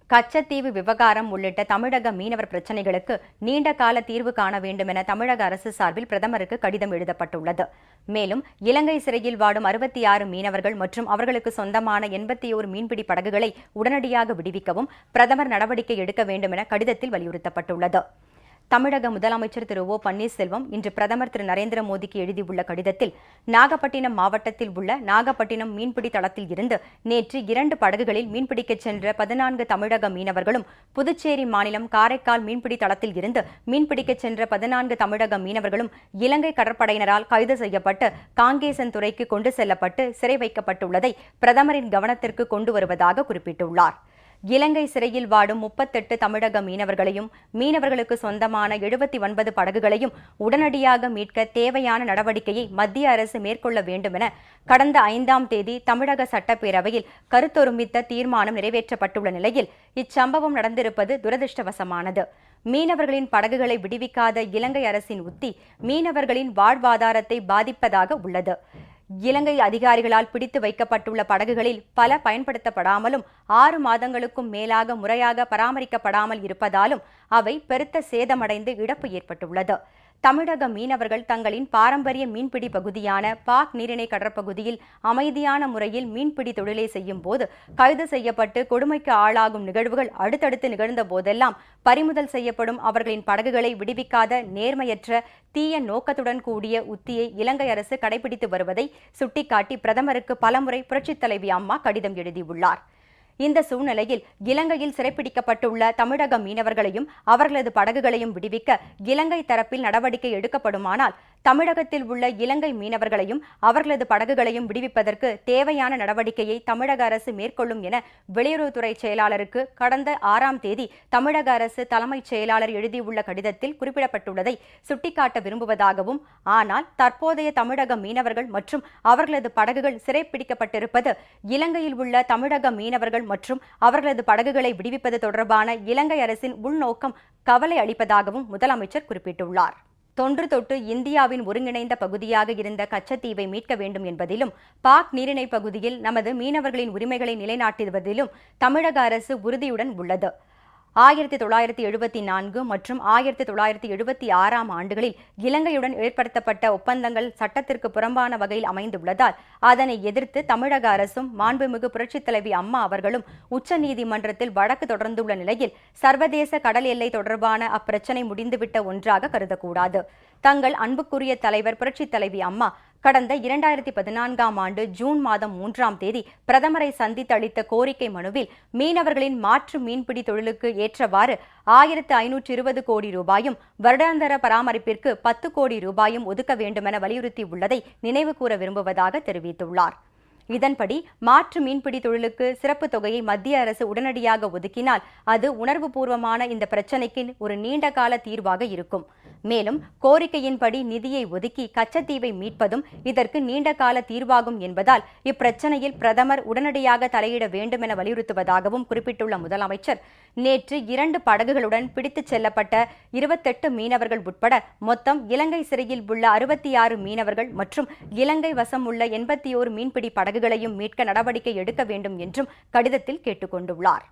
கச்சத்தீவு விவகாரம் உள்ளிட்ட தமிழக மீனவர் பிரச்சினைகளுக்கு நீண்ட கால தீர்வு காண வேண்டும் என தமிழக அரசு சார்பில் பிரதமருக்கு கடிதம் எழுதப்பட்டுள்ளது. மேலும் இலங்கை சிறையில் வாடும் 66 மீனவர்கள் மற்றும் அவர்களுக்கு சொந்தமான 81 மீன்பிடி படகுகளை உடனடியாக விடுவிக்கவும் பிரதமர் நடவடிக்கை எடுக்க வேண்டும் என கடிதத்தில் வலியுறுத்தப்பட்டுள்ளது. தமிழக முதலமைச்சர் திரு ஓ பன்னீர்செல்வம் இன்று பிரதமர் திரு நரேந்திர மோடிக்கு எழுதியுள்ள கடிதத்தில் நாகப்பட்டினம் மாவட்டத்தில் உள்ள நாகப்பட்டினம் மீன்பிடி தளத்தில் இருந்து நேற்று 2 படகுகளில் மீன்பிடிக்கச் சென்ற 14 தமிழக மீனவர்களும், புதுச்சேரி மாநிலம் காரைக்கால் மீன்பிடி தளத்தில் இருந்து மீன்பிடிக்கச் சென்ற 14 தமிழக மீனவர்களும் இலங்கை கடற்படையினரால் கைது செய்யப்பட்டு காங்கேசன் துறைக்கு கொண்டு செல்லப்பட்டு சிறை வைக்கப்பட்டுள்ளதை பிரதமரின் கவனத்திற்கு கொண்டு வருவதாக குறிப்பிட்டுள்ளார். இலங்கை சிறையில் வாடும் 38 தமிழக மீனவர்களையும் மீனவர்களுக்கு சொந்தமான 79 படகுகளையும் உடனடியாக மீட்க தேவையான நடவடிக்கையை மத்திய அரசு மேற்கொள்ள வேண்டும் என கடந்த 5ஆம் தேதி தமிழக சட்டப்பேரவையில் கருத்தொருமித்த தீர்மானம் நிறைவேற்றப்பட்டுள்ள நிலையில் இச்சம்பவம் நடந்திருப்பது துரதிருஷ்டவசமானது. மீனவர்களின் படகுகளை விடுவிக்காத இலங்கை அரசின் உத்தி மீனவர்களின் வாழ்வாதாரத்தை பாதிப்பதாக உள்ளது. இலங்கை அதிகாரிகளால் பிடித்து வைக்கப்பட்டுள்ள படகுகளில் பல பயன்படுத்தப்படாமலும் 6 மாதங்களுக்கும் மேலாக முறையாக பராமரிக்கப்படாமல் இருப்பதாலும் அவை பெருத்த சேதமடைந்து இழப்பு ஏற்பட்டுள்ளது. தமிழக மீனவர்கள் தங்களின் பாரம்பரிய மீன்பிடி பகுதியான பாக் நீரிணை கடற்பகுதியில் அமைதியான முறையில் மீன்பிடி தொழிலை செய்யும் போது கைது செய்யப்பட்டு கொடுமைக்கு ஆளாகும் நிகழ்வுகள் அடுத்தடுத்து நிகழ்ந்த போதெல்லாம் பறிமுதல் செய்யப்படும் அவர்களின் படகுகளை விடுவிக்காத நேர்மையற்ற தீய நோக்கத்துடன் கூடிய உத்தியை இலங்கை அரசு கடைபிடித்து வருவதை சுட்டிக்காட்டி பிரதமருக்கு பலமுறை புரட்சித் தலைவி அம்மா கடிதம் எழுதியுள்ளார். இந்த சூழ்நிலையில் இலங்கையில் சிறைப்பிடிக்கப்பட்டுள்ள தமிழக மீனவர்களையும் அவர்களது படகுகளையும் விடுவிக்க இலங்கை தரப்பில் நடவடிக்கை எடுக்கப்படுமானால் தமிழகத்தில் உள்ள இலங்கை மீனவர்களையும் அவர்களது படகுகளையும் விடுவிப்பதற்கு தேவையான நடவடிக்கையை தமிழக அரசு மேற்கொள்ளும் என வெளியுறவுத்துறை செயலாளருக்கு கடந்த 6ஆம் தேதி தமிழக அரசு தலைமைச் செயலாளர் எழுதியுள்ள கடிதத்தில் குறிப்பிடப்பட்டுள்ளதை சுட்டிக்காட்ட விரும்புவதாகவும், ஆனால் தற்போதைய தமிழக மீனவர்கள் மற்றும் அவர்களது படகுகள் சிறைப்பிடிக்கப்பட்டிருப்பது இலங்கையில் உள்ள தமிழக மீனவர்கள் மற்றும் அவர்களது படகுகளை விடுவிப்பது தொடர்பான இலங்கை அரசின் உள்நோக்கம் கவலை அளிப்பதாகவும் முதலமைச்சர் குறிப்பிட்டுள்ளார். தொன்று தொட்டு இந்தியாவின் ஒருங்கிணைந்த பகுதியாக இருந்த கச்சத்தீவை மீட்க வேண்டும் என்பதிலும் பாக் நீரிணை பகுதியில் நமது மீனவர்களின் உரிமைகளை நிலைநாட்டுவதிலும் தமிழக அரசு உறுதியுடன் உள்ளது. 1974 மற்றும் 1976ஆம் ஆண்டுகளில் இலங்கையுடன் ஏற்படுத்தப்பட்ட ஒப்பந்தங்கள் சட்டத்திற்கு புறம்பான வகையில் அமைந்துள்ளதால் அதனை எதிர்த்து தமிழக அரசும் மாண்புமிகு புரட்சித் தலைவி அம்மா அவர்களும் உச்சநீதிமன்றத்தில் வழக்கு தொடர்ந்துள்ள நிலையில் சர்வதேச கடல் எல்லை தொடர்பான அப்பிரச்சினை முடிந்துவிட்ட ஒன்றாக கருதக்கூடாது. தங்கள் அன்புக்குரிய தலைவர் புரட்சித் தலைவி அம்மா கடந்த 2014ஆம் ஆண்டு ஜூன் மாதம் 3ஆம் தேதி பிரதமரை சந்தித்து அளித்த கோரிக்கை மனுவில் மீனவர்களின் மாற்று மீன்பிடி தொழிலுக்கு ஏற்றவாறு 1520 கோடி ரூபாயும் வருடாந்திர பராமரிப்பிற்கு 10 கோடி ரூபாயும் ஒதுக்க வேண்டுமென வலியுறுத்தியுள்ளதை நினைவு கூற விரும்புவதாக தெரிவித்துள்ளார். இதன்படி மாற்று மீன்பிடி தொழிலுக்கு சிறப்பு தொகையை மத்திய அரசு உடனடியாக ஒதுக்கினால் அது உணர்வுபூர்வமான இந்த பிரச்சினைக்கு ஒரு நீண்டகால தீர்வாக இருக்கும். மேலும் கோரிக்கையின்படி நிதியை ஒதுக்கி கச்சத்தீவை மீட்பதும் இதற்கு நீண்டகால தீர்வாகும் என்பதால் இப்பிரச்சனையில் பிரதமர் உடனடியாக தலையிட வேண்டும் என வலியுறுத்துவதாகவும் குறிப்பிட்டுள்ள முதலமைச்சர், நேற்று 2 படகுகளுடன் பிடித்துச் செல்லப்பட்ட 28 மீனவர்கள் உட்பட மொத்தம் இலங்கை சிறையில் உள்ள 66 மீனவர்கள் மற்றும் இலங்கை வசம் உள்ள 81 மீன்பிடி படகுகளையும் மீட்க நடவடிக்கை எடுக்க வேண்டும் என்றும் கடிதத்தில் கேட்டுக் கொண்டுள்ளார்.